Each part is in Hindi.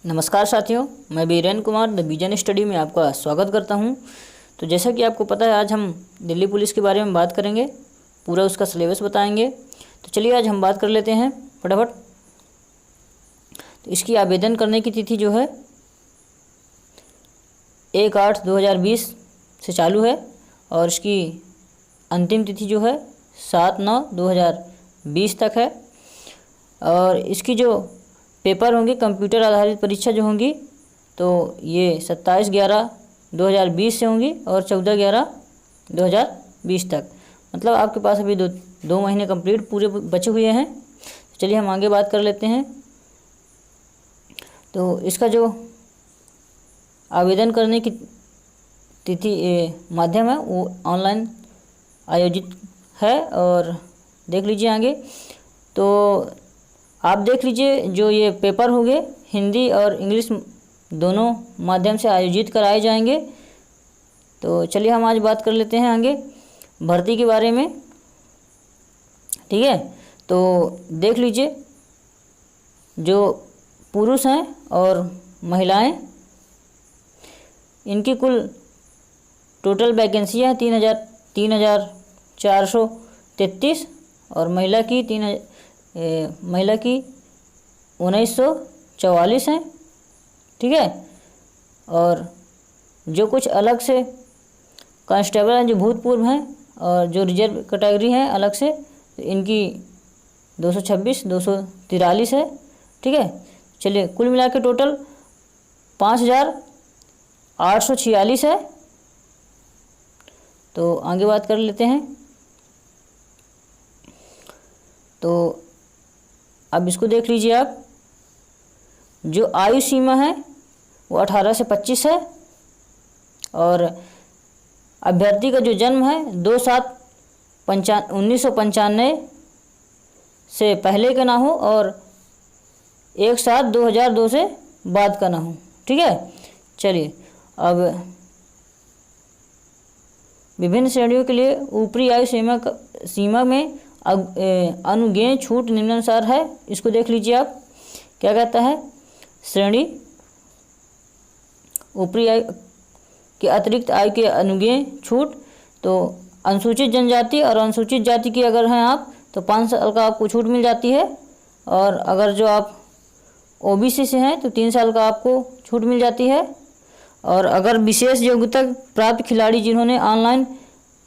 नमस्कार साथियों, मैं Biren Kumar the vision study में आपका स्वागत करता हूं। तो जैसा कि आपको पता है, आज हम दिल्ली पुलिस के बारे में बात करेंगे, पूरा उसका सिलेबस बताएंगे। तो चलिए आज हम बात कर लेते हैं फटाफट। तो इसकी आवेदन करने की तिथि जो है 1/8/2020 से चालू है और इसकी अंतिम तिथि जो है 7/9/2020 तक है। और इसकी जो पेपर होंगे, कंप्यूटर आधारित परीक्षा जो होंगी, तो ये 27/11/2020 से होंगी और 14/11/2020 तक। मतलब आपके पास अभी दो महीने कंप्लीट पूरे बचे हुए हैं। चलिए हम आगे बात कर लेते हैं। तो इसका जो आवेदन करने की तिथि माध्यम है वो ऑनलाइन आयोजित है। और देख लीजिए आगे, तो आप देख लीजिए जो ये पेपर होंगे हिंदी और इंग्लिश दोनों माध्यम से आयोजित कराए जाएंगे। तो चलिए हम आज बात कर लेते हैं आगे भर्ती के बारे में। ठीक है, तो देख लीजिए जो पुरुष हैं और महिलाएं, इनकी कुल टोटल वैकेंसियाँ हैं 3,433 और महिला की 1944 हैं। ठीक है, और जो कुछ अलग से कांस्टेबल हैं जो भूतपूर्व हैं और जो रिजर्व कैटेगरी हैं अलग से, इनकी 226 243 है। ठीक है, चलिए कुल मिला के टोटल 5,846 है। तो आगे बात कर लेते हैं। तो अब इसको देख लीजिए आप, जो आयु सीमा है वो 18 से 25 है और अभ्यर्थी का जो जन्म है 2/7/1995 से पहले का ना हो और 1/7/2002 से बाद का ना हो। ठीक है, चलिए अब विभिन्न श्रेणियों के लिए ऊपरी आयु सीमा में अनुज्ञेय छूट निम्नानुसार है। इसको देख लीजिए आप, क्या कहता है। श्रेणी ऊपरी आयु के अतिरिक्त आयु के अनुज्ञेय छूट, तो अनुसूचित जनजाति और अनुसूचित जाति की अगर हैं आप तो 5 साल का आपको छूट मिल जाती है। और अगर जो आप ओबीसी से हैं तो 3 साल का आपको छूट मिल जाती है। और अगर विशेष योग्यता प्राप्त खिलाड़ी जिन्होंने ऑनलाइन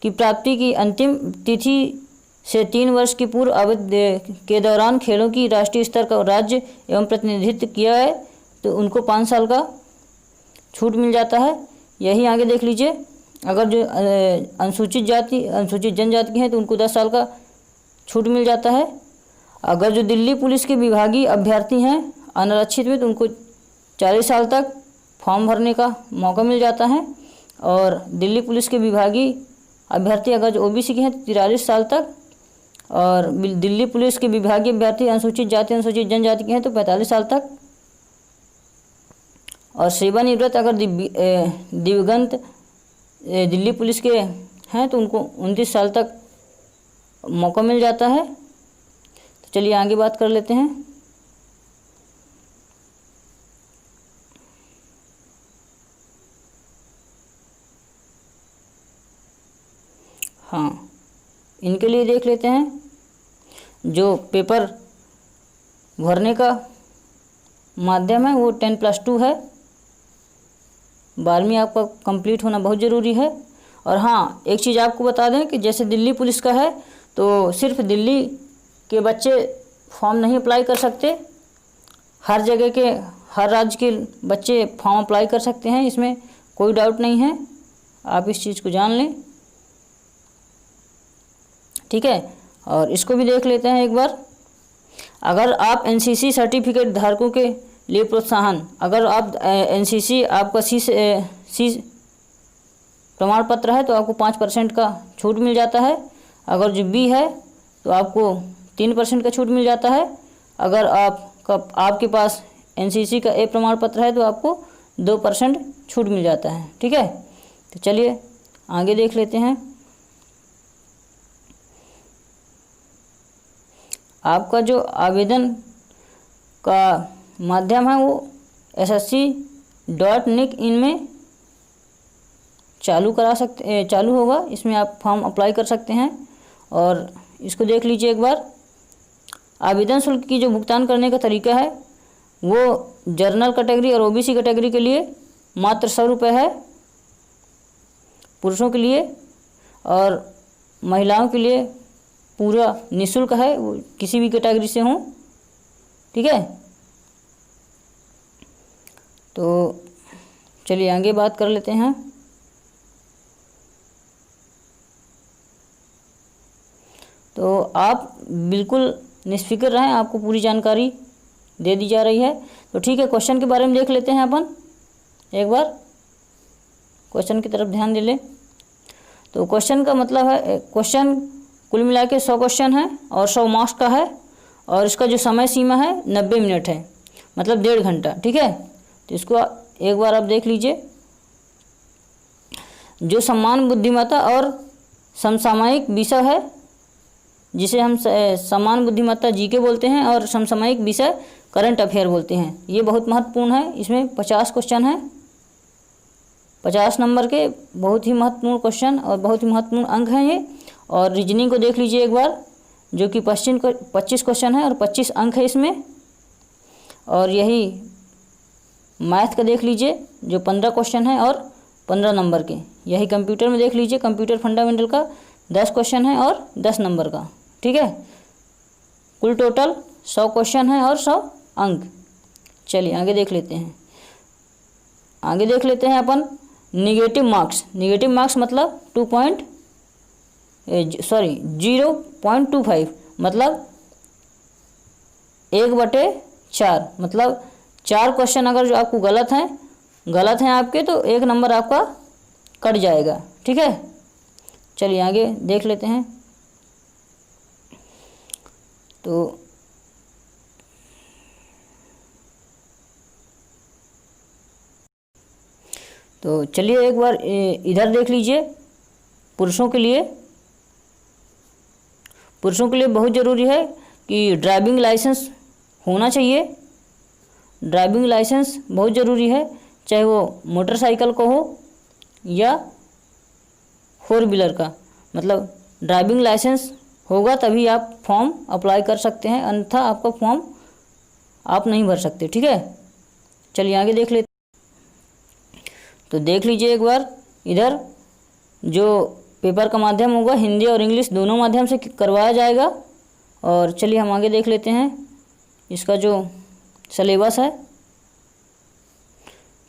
की प्राप्ति की अंतिम तिथि से 3 वर्ष की पूर्व अवधि के दौरान खेलों की राष्ट्रीय स्तर का राज्य एवं प्रतिनिधित्व किया है तो उनको 5 साल का छूट मिल जाता है। यही आगे देख लीजिए, अगर जो अनुसूचित जनजाति के हैं तो उनको 10 साल का छूट मिल जाता है। अगर जो दिल्ली पुलिस के विभागीय अभ्यर्थी हैं अनारक्षित में तो उनको 40 साल तक फॉर्म भरने का मौका मिल जाता है। और दिल्ली पुलिस के विभागीय अभ्यर्थी अगर जो ओबीसी के हैं तो 43 साल तक। और दिल्ली पुलिस के विभागीय अभ्यर्थी अनुसूचित जाति अनुसूचित जनजाति के हैं तो 45 साल तक। और सेवानिवृत्त अगर दिवंगत दिल्ली पुलिस के हैं तो उनको 29 साल तक मौका मिल जाता है। तो चलिए आगे बात कर लेते हैं। हाँ, इनके लिए देख लेते हैं। जो पेपर भरने का माध्यम है वो 10+2 है। 12वीं आपका कंप्लीट होना बहुत ज़रूरी है। और हाँ, एक चीज़ आपको बता दें कि जैसे दिल्ली पुलिस का है तो सिर्फ दिल्ली के बच्चे फॉर्म नहीं अप्लाई कर सकते, हर जगह के हर राज्य के बच्चे फॉर्म अप्लाई कर सकते हैं, इसमें कोई डाउट नहीं है, आप इस चीज़ को जान लें। ठीक है, और इसको भी देख लेते हैं एक बार। अगर आप एनसीसी सर्टिफिकेट धारकों के लिए प्रोत्साहन, अगर आप एनसीसी आपका सी प्रमाण पत्र है तो आपको 5% का छूट मिल जाता है। अगर जो बी है तो आपको 3% का छूट मिल जाता है। अगर आपके पास एनसीसी का ए प्रमाण पत्र है तो आपको 2% छूट मिल जाता है। ठीक है, तो चलिए आगे देख लेते हैं। आपका जो आवेदन का माध्यम है वो ssc.nic.in में चालू होगा। इसमें आप फॉर्म अप्लाई कर सकते हैं और इसको देख लीजिए एक बार। आवेदन शुल्क की जो भुगतान करने का तरीका है वो जनरल कैटेगरी और ओबीसी कैटेगरी के लिए मात्र 100 रुपये है पुरुषों के लिए, और महिलाओं के लिए पूरा निःशुल्क है, वो किसी भी कैटेगरी से हों। ठीक है, तो चलिए आगे बात कर लेते हैं। तो आप बिल्कुल निश्फिक्र रहें, आपको पूरी जानकारी दे दी जा रही है। तो ठीक है, क्वेश्चन के बारे में देख लेते हैं अपन एक बार। क्वेश्चन की तरफ ध्यान दे लें। तो क्वेश्चन का मतलब है, क्वेश्चन कुल मिला के 100 क्वेश्चन है और 100 मार्क्स का है, और इसका जो समय सीमा है 90 मिनट है, मतलब 1.5 घंटा। ठीक है, तो इसको एक बार आप देख लीजिए। जो समान बुद्धिमत्ता और समसामयिक विषय है, जिसे हम समान बुद्धिमत्ता जीके बोलते हैं और समसामयिक विषय करंट अफेयर बोलते हैं, ये बहुत महत्वपूर्ण है। इसमें 50 क्वेश्चन हैं, 50 नंबर के, बहुत ही महत्वपूर्ण क्वेश्चन और बहुत ही महत्वपूर्ण अंक हैं ये। और रीजनिंग को देख लीजिए एक बार, जो कि 25 क्वेश्चन है और 25 अंक है इसमें। और यही मैथ का देख लीजिए, जो 15 क्वेश्चन है और 15 नंबर के। यही कंप्यूटर में देख लीजिए, कंप्यूटर फंडामेंटल का 10 क्वेश्चन है और 10 नंबर का। ठीक है, कुल टोटल 100 क्वेश्चन है और 100 अंक। चलिए आगे देख लेते हैं। आगे देख लेते हैं अपन निगेटिव मार्क्स। निगेटिव मार्क्स मतलब 0.25, मतलब 1/4, मतलब 4 क्वेश्चन अगर जो आपको गलत हैं आपके, तो 1 नंबर आपका कट जाएगा। ठीक है, चलिए आगे देख लेते हैं। तो चलिए एक बार इधर देख लीजिए। पुरुषों के लिए बहुत ज़रूरी है कि ड्राइविंग लाइसेंस होना चाहिए। ड्राइविंग लाइसेंस बहुत ज़रूरी है, चाहे वो मोटरसाइकिल का हो या 4 व्हीलर का। मतलब ड्राइविंग लाइसेंस होगा तभी आप फॉर्म अप्लाई कर सकते हैं, अन्यथा आपका फॉर्म आप नहीं भर सकते। ठीक है, चलिए आगे देख लेते। तो देख लीजिए एक बार इधर, जो पेपर का माध्यम होगा हिंदी और इंग्लिश दोनों माध्यम से करवाया जाएगा। और चलिए हम आगे देख लेते हैं इसका जो सिलेबस है।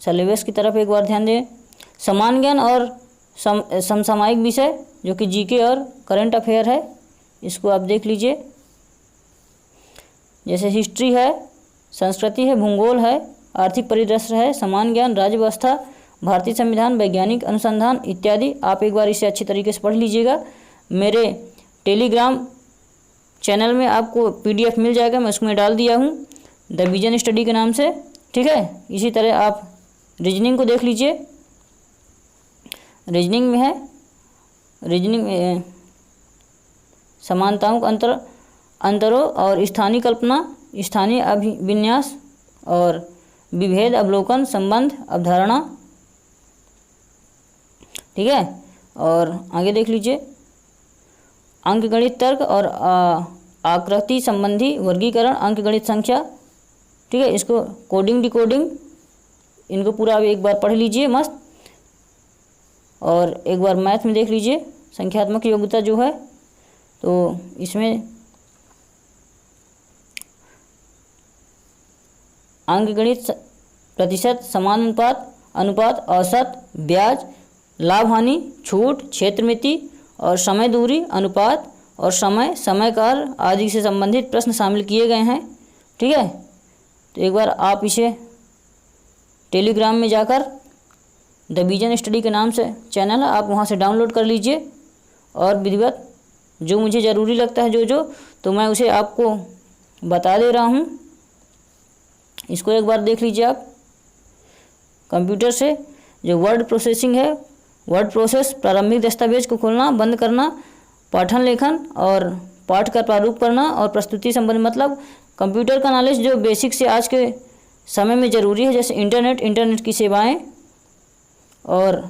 सिलेबस की तरफ एक बार ध्यान दें। समान ज्ञान और समसामयिक विषय जो कि जीके और करंट अफेयर है, इसको आप देख लीजिए। जैसे हिस्ट्री है, संस्कृति है, भूगोल है, आर्थिक परिदृश्य है, समान ज्ञान, राज्य व्यवस्था, भारतीय संविधान, वैज्ञानिक अनुसंधान इत्यादि। आप एक बार इसे अच्छी तरीके से पढ़ लीजिएगा। मेरे टेलीग्राम चैनल में आपको PDF मिल जाएगा, मैं उसमें डाल दिया हूँ, द विजन स्टडी के नाम से। ठीक है, इसी तरह आप रीजनिंग को देख लीजिए। रीजनिंग में है, रीजनिंग में समानताओं का अंतरों और स्थानीय कल्पना, स्थानीय अभिविन्यास और विभेद, अवलोकन, संबंध, अवधारणा। ठीक है, और आगे देख लीजिए अंकगणित तर्क और आकृति संबंधी वर्गीकरण, अंकगणित संख्या। ठीक है, इसको कोडिंग डिकोडिंग, इनको पूरा एक बार पढ़ लीजिए मस्त। और एक बार मैथ में देख लीजिए संख्यात्मक योग्यता जो है, तो इसमें अंकगणित प्रतिशत, समान अनुपात, औसत, ब्याज, लाभ हानि, छूट, क्षेत्रमिति और समय दूरी, अनुपात और समय कार्य आदि से संबंधित प्रश्न शामिल किए गए हैं। ठीक है, तो एक बार आप इसे टेलीग्राम में जाकर द विजन स्टडी के नाम से चैनल है, आप वहाँ से डाउनलोड कर लीजिए। और विधिवत जो मुझे ज़रूरी लगता है जो तो मैं उसे आपको बता दे रहा हूँ। इसको एक बार देख लीजिए आप। कंप्यूटर से जो वर्ड प्रोसेसिंग है, वर्ड प्रोसेस, प्रारंभिक दस्तावेज को खोलना बंद करना, पठन लेखन और पाठ का प्रारूप करना और प्रस्तुति संबंधी, मतलब कंप्यूटर का नॉलेज जो बेसिक से आज के समय में ज़रूरी है, जैसे इंटरनेट की सेवाएं और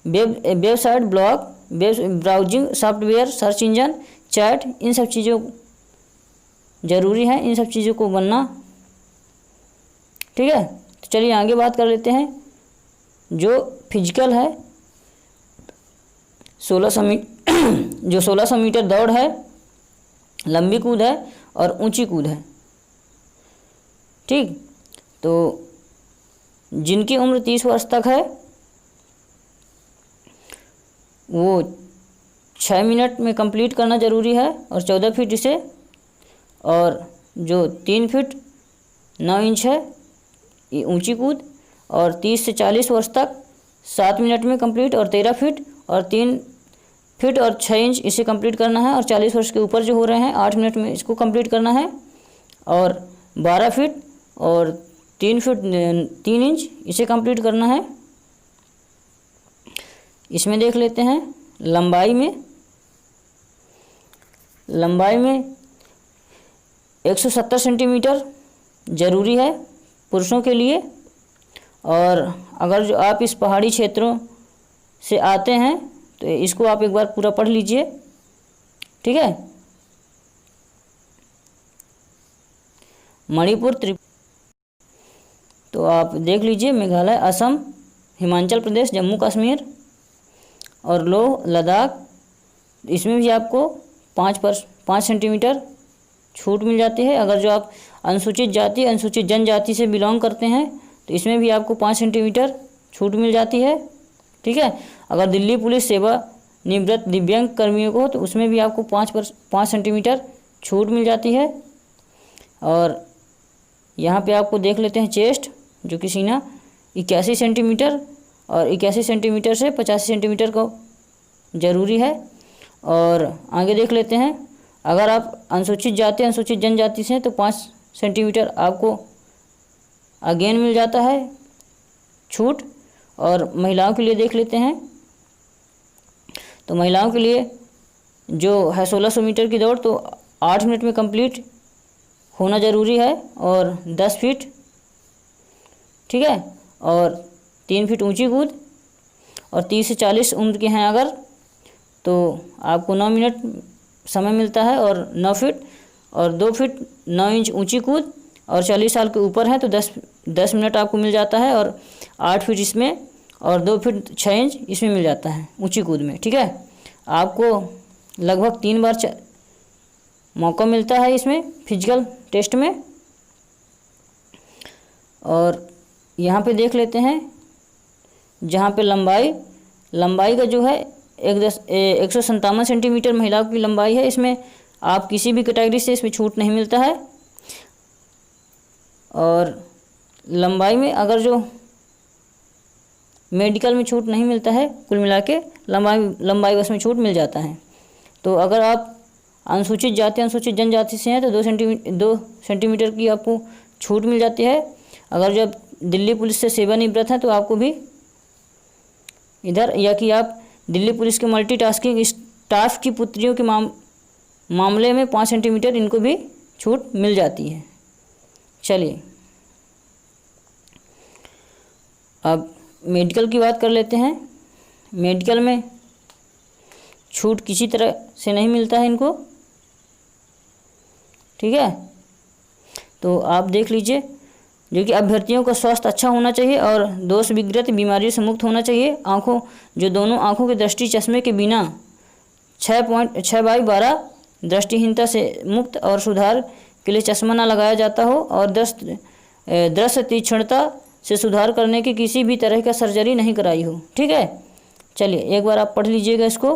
website, blog, web browsing software, search engine, chat, इन सब चीज़ों ज़रूरी है, इन सब चीज़ों को बनना। ठीक है, तो चलिए आगे बात कर लेते हैं। जो फिजिकल है 1600 जो 1600 मीटर दौड़ है, लंबी कूद है और ऊंची कूद है। ठीक, तो जिनकी उम्र 30 वर्ष तक है वो 6 मिनट में कंप्लीट करना ज़रूरी है और 14 फीट इसे, और जो 3 फीट 9 इंच है ये ऊंची कूद, और 30 से 40 वर्ष तक 7 मिनट में कंप्लीट, और 13 फीट और 3 फीट और 6 इंच इसे कंप्लीट करना है, और 40 वर्ष के ऊपर जो हो रहे हैं 8 मिनट में इसको कंप्लीट करना है, और 12 फीट और 3 फीट 3 इंच इसे कंप्लीट करना है। इसमें देख लेते हैं लंबाई में 170 सेंटीमीटर ज़रूरी है पुरुषों के लिए। और अगर जो आप इस पहाड़ी क्षेत्रों से आते हैं तो इसको आप एक बार पूरा पढ़ लीजिए। ठीक है, मणिपुर, तो आप देख लीजिए मेघालय, असम, हिमाचल प्रदेश, जम्मू कश्मीर और लद्दाख, इसमें भी आपको 5 सेंटीमीटर छूट मिल जाती है। अगर जो आप अनुसूचित जाति, अनुसूचित जनजाति से बिलोंग करते हैं तो इसमें भी आपको 5 सेंटीमीटर छूट मिल जाती है। ठीक है, अगर दिल्ली पुलिस सेवा निवृत्त दिव्यांग कर्मियों को तो उसमें भी आपको 5 सेंटीमीटर छूट मिल जाती है। और यहाँ पे आपको देख लेते हैं चेस्ट, जो कि सीना 81 सेंटीमीटर, और 81 सेंटीमीटर से 85 सेंटीमीटर को ज़रूरी है। और आगे देख लेते हैं, अगर आप अनुसूचित जाति, अनुसूचित जनजाति से हैं तो 5 सेंटीमीटर आपको अगेन मिल जाता है छूट। और महिलाओं के लिए देख लेते हैं, तो महिलाओं के लिए जो है 1600 मीटर की दौड़ तो 8 मिनट में कंप्लीट होना ज़रूरी है, और 10 फीट, ठीक है, और 3 फीट ऊंची कूद, और 30 से 40 उम्र के हैं अगर तो आपको 9 मिनट समय मिलता है, और 9 फीट और 2 फीट 9 इंच ऊंची कूद, और 40 साल के ऊपर है तो 10 मिनट आपको मिल जाता है, और 8 फीट इसमें और 2 फीट 6 इंच इसमें मिल जाता है ऊंची कूद में। ठीक है, आपको लगभग 3 बार मौका मिलता है इसमें फिजिकल टेस्ट में। और यहाँ पे देख लेते हैं, जहाँ पे लंबाई का जो है 157 सेंटीमीटर महिलाओं की लंबाई है। इसमें आप किसी भी कैटेगरी से इसमें छूट नहीं मिलता है। और लंबाई में अगर जो मेडिकल में छूट नहीं मिलता है, कुल मिला के लंबाई बस में छूट मिल जाता है। तो अगर आप अनुसूचित जाति, अनुसूचित जनजाति से हैं तो 2 सेंटीमीटर की आपको छूट मिल जाती है। अगर जब दिल्ली पुलिस से सेवानिवृत्त हैं तो आपको भी इधर, या कि आप दिल्ली पुलिस के मल्टीटास्किंग स्टाफ की पुत्रियों के मामले में 5 सेंटीमीटर इनको भी छूट मिल जाती है। चलिए अब मेडिकल की बात कर लेते हैं। मेडिकल में छूट किसी तरह से नहीं मिलता है इनको। ठीक है, तो आप देख लीजिए, जो कि अभ्यर्थियों का स्वास्थ्य अच्छा होना चाहिए और दोष विग्रस्त बीमारियों से मुक्त होना चाहिए। जो दोनों आँखों की दृष्टि चश्मे के बिना 6/12 दृष्टिहीनता से मुक्त और सुधार के लिए चश्मा न लगाया जाता हो, और दृश्य तीक्ष्णता से सुधार करने की किसी भी तरह का सर्जरी नहीं कराई हो। ठीक है, चलिए एक बार आप पढ़ लीजिएगा इसको।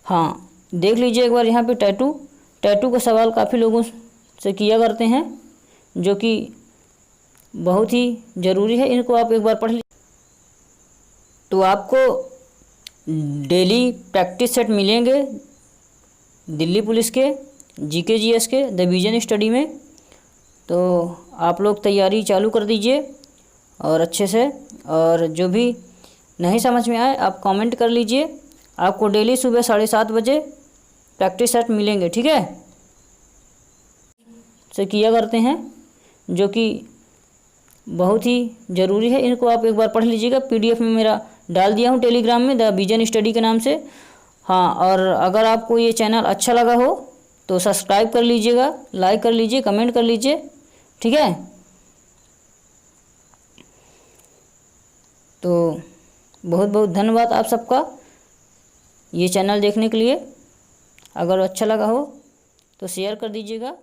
हाँ, देख लीजिए एक बार यहाँ पे टैटू का सवाल काफ़ी लोगों से किया करते हैं, जो कि बहुत ही ज़रूरी है। इनको आप एक बार पढ़ लीजिए। तो आपको डेली प्रैक्टिस सेट मिलेंगे दिल्ली पुलिस के, जीके जीएस के, द विजन स्टडी में। तो आप लोग तैयारी चालू कर दीजिए और अच्छे से, और जो भी नहीं समझ में आए आप कमेंट कर लीजिए। आपको डेली सुबह 7:30 बजे प्रैक्टिस सेट मिलेंगे। ठीक है, से किया करते हैं, जो कि बहुत ही ज़रूरी है। इनको आप एक बार पढ़ लीजिएगा, PDF में मेरा डाल दिया हूँ टेलीग्राम में, द विजन स्टडी के नाम से। हाँ, और अगर आपको ये चैनल अच्छा लगा हो तो सब्सक्राइब कर लीजिएगा, लाइक कर लीजिए, कमेंट कर लीजिए, ठीक है। तो बहुत बहुत धन्यवाद आप सबका ये चैनल देखने के लिए। अगर अच्छा लगा हो तो शेयर कर दीजिएगा।